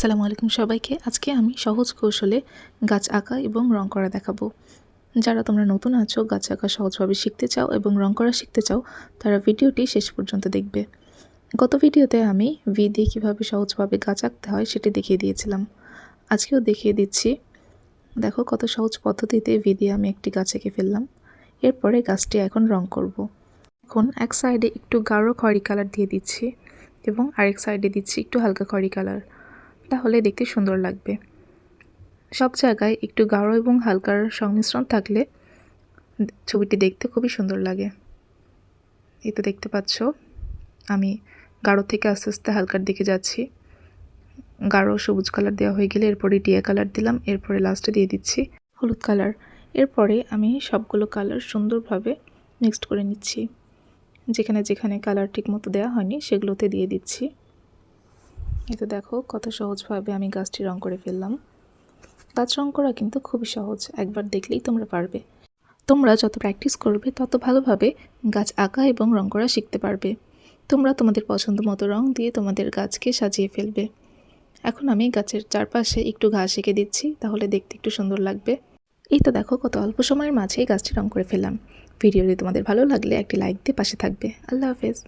আসসালামু আলাইকুম সবাইকে। আজকে আমি সহজ কৌশলে গাছ আঁকা এবং রং করা দেখাবো। যারা তোমরা নতুন আছো, গাছ আঁকা সহজভাবে শিখতে চাও এবং রং করা শিখতে চাও, তারা ভিডিওটি শেষ পর্যন্ত দেখবে। গত ভিডিওতে আমি দিয়ে কীভাবে সহজভাবে গাছ আঁকতে হয় সেটি দেখিয়ে দিয়েছিলাম। আজকেও দেখিয়ে দিচ্ছি। দেখো কত সহজ পদ্ধতিতে দিয়ে আমি একটি গাছ এঁকে ফেললাম। এরপরে গাছটি এখন রং করব। এখন এক সাইডে একটু গাঢ় খয়েরি কালার দিয়ে দিচ্ছি এবং আরেক সাইডে দিচ্ছি একটু হালকা খয়েরি কালার। তাহলে দেখতে সুন্দর লাগবে। সব জায়গায় একটু গাঢ় এবং হালকার সংমিশ্রণ থাকলে ছবিটি দেখতে খুবই সুন্দর লাগে। এই তো দেখতে পাচ্ছ, আমি গাঢ় থেকে আস্তে আস্তে হালকার দিকে যাচ্ছি। গাঢ় সবুজ কালার দেওয়া হয়ে গেলে এরপরে টিয়া কালার দিলাম, এরপরে লাস্টে দিয়ে দিচ্ছি হলুদ কালার। এরপরে আমি সবগুলো কালার সুন্দরভাবে মিক্সড করে নিচ্ছি। যেখানে যেখানে কালার ঠিক মতো দেওয়া হয়নি সেগুলোতে দিয়ে দিচ্ছি। এই তো দেখো কত সহজভাবে আমি গাছটি রং করে ফেললাম। গাছ রং করা কিন্তু খুবই সহজ, একবার দেখলেই তোমরা পারবে। তোমরা যত প্র্যাকটিস করবে তত ভালোভাবে গাছ আঁকা এবং রং করা শিখতে পারবে। তোমরা তোমাদের পছন্দ মতো রং দিয়ে তোমাদের গাছকে সাজিয়ে ফেলবে। এখন আমি গাছের চারপাশে একটু ঘাস এঁকে দিচ্ছি, তাহলে দেখতে একটু সুন্দর লাগবে। এই তো দেখো কত অল্প সময়ের মাঝেই গাছটি রং করে ফেললাম। ভিডিওটি তোমাদের ভালো লাগলে একটি লাইক দিয়ে পাশে থাকবে। আল্লাহ হাফেজ।